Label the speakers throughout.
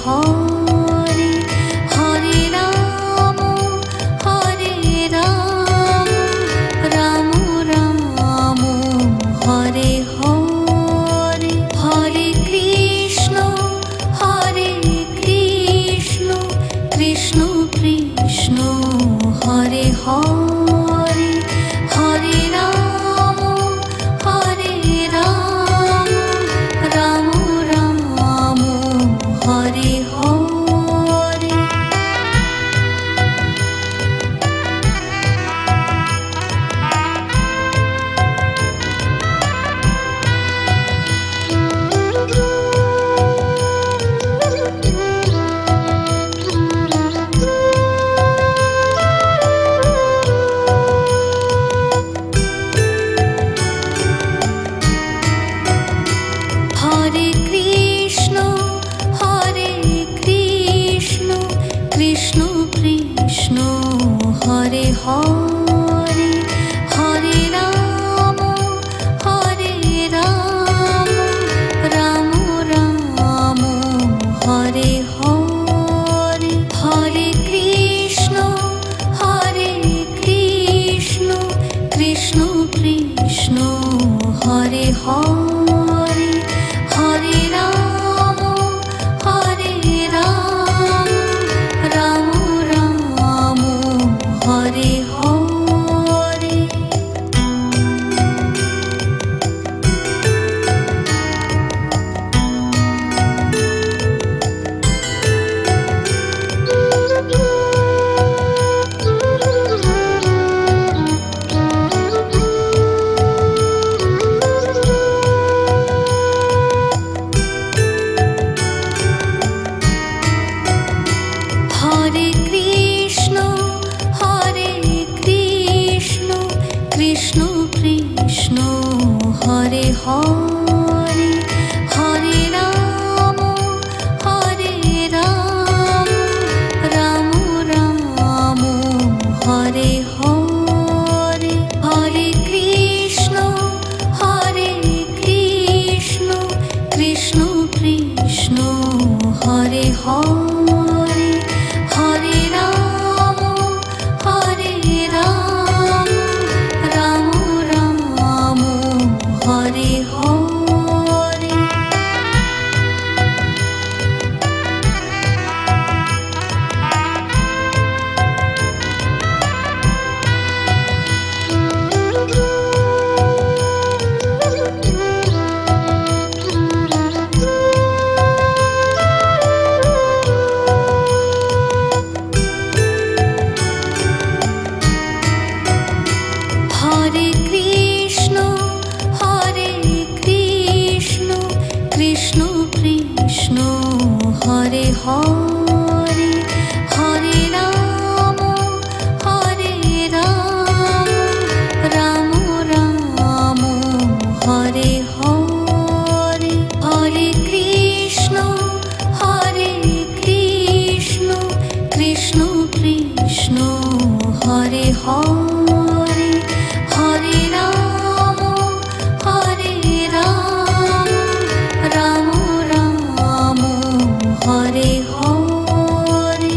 Speaker 1: Hare Hare Ram Ram Ram Hare Hare Hare Krishna Krishna Krishna Hare Hare Hare Ram Ram Ram Hare Hare Hare Krishna Krishna Krishna Hare Hare Hare Ram Ram Ram Hare Hare Hare Krishna Krishna Krishna Hare Hare Hare Ram Ram Ram Hare Hare Hare Krishna Krishna Krishna Hare Hare Hare Ram Ram Ram Hare Hare Hare Krishna Krishna Krishna Hare Hare Hare Ram Ram Ram Hare Hare Hare Krishna Krishna Krishna Hare Hare Hare Ram Ram Ram Hare Hare Hare Krishna Krishna Krishna Hare Hare Hare Ram Ram Ram Hare Hare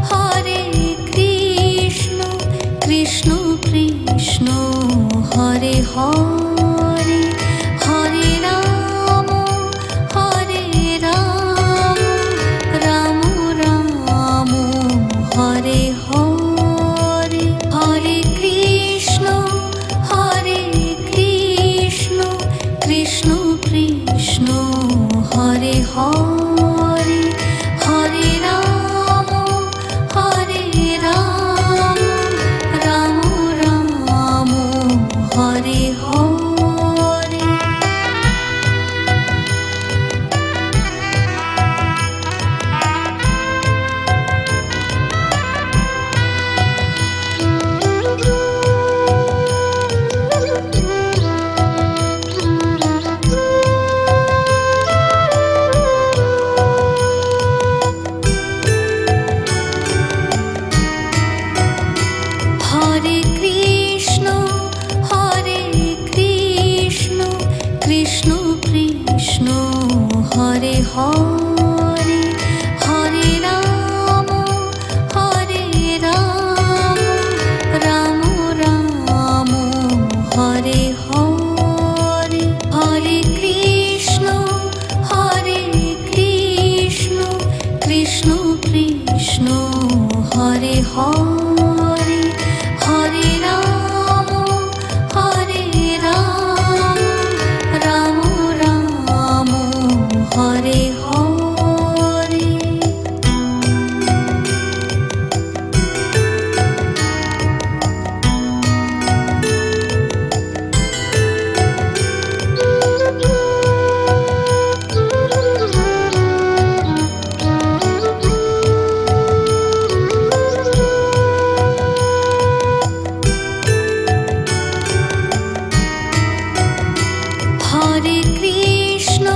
Speaker 1: Hare Krishna Krishna Krishna Hare Hare Hare Ram Ram Ram Hare Hare Hare Krishna Krishna Krishna Hare Hare Hare Ram Ram Ram Hare Hare Krishna Krishna Hare Hare Hare Ram Ram Ram Hare Hare. Hare Krishna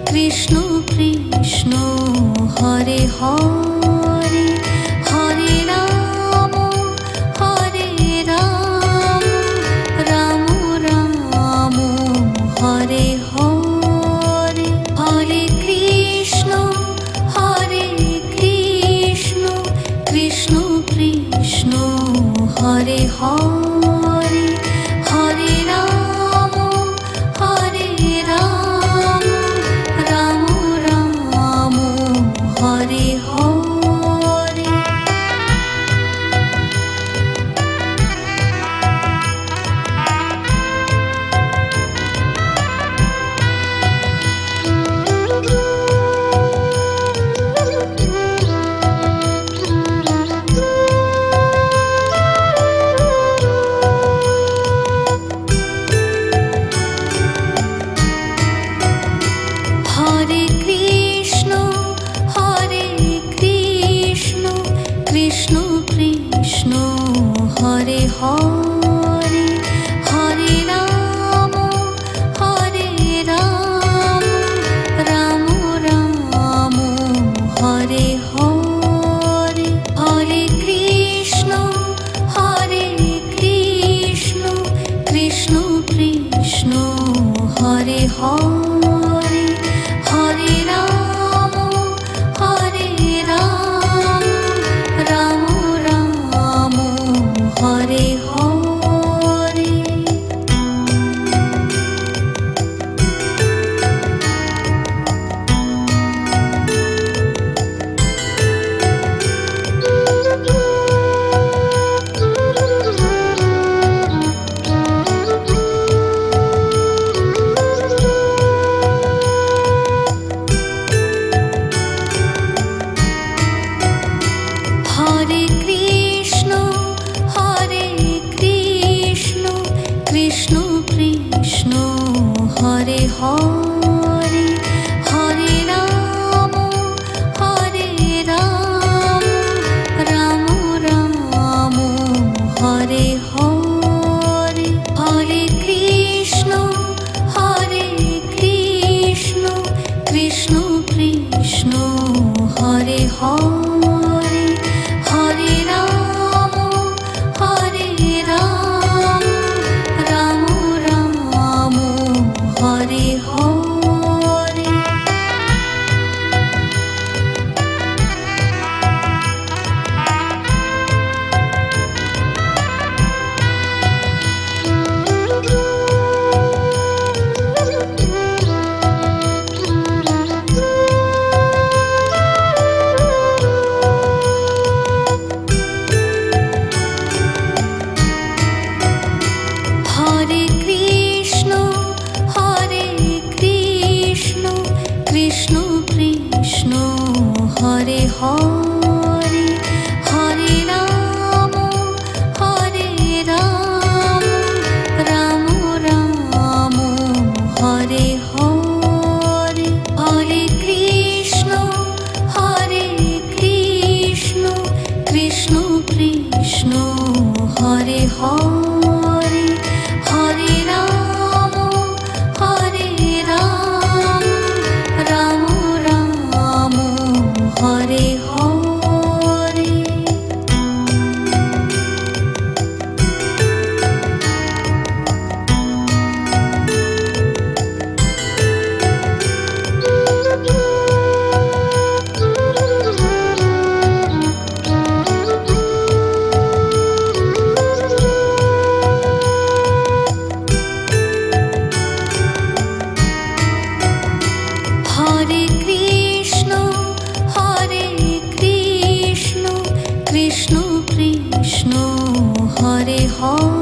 Speaker 1: Krishna Krishna Hare Hare Hare Ram Ram Ram Hare Hare. Hare Krishna Krishna Krishna Hare Hare Hare Ram Ram Ram Hare Hare. Hare Krishna Krishna Krishna Hare Hare Hare Ram Ram Ram Hare Hare. Hare Krishna Krishna Krishna Hare Hare Hare Ram Ram Ram Hare Hare. Hare Krishna Krishna Krishna Hare Hare Hare Ram Ram Ram Hare Hare. Hare Krishna Krishna Krishna Hare Hare Hare Ram Ram Ram Hare Hare. Hare Krishna Krishna Krishna Hare Hare Hare Ram Ram Ram Hare Hare. Hare Krishna Krishna Krishna Hare Hare Hare Ram Ram Ram Hare Hare. Hare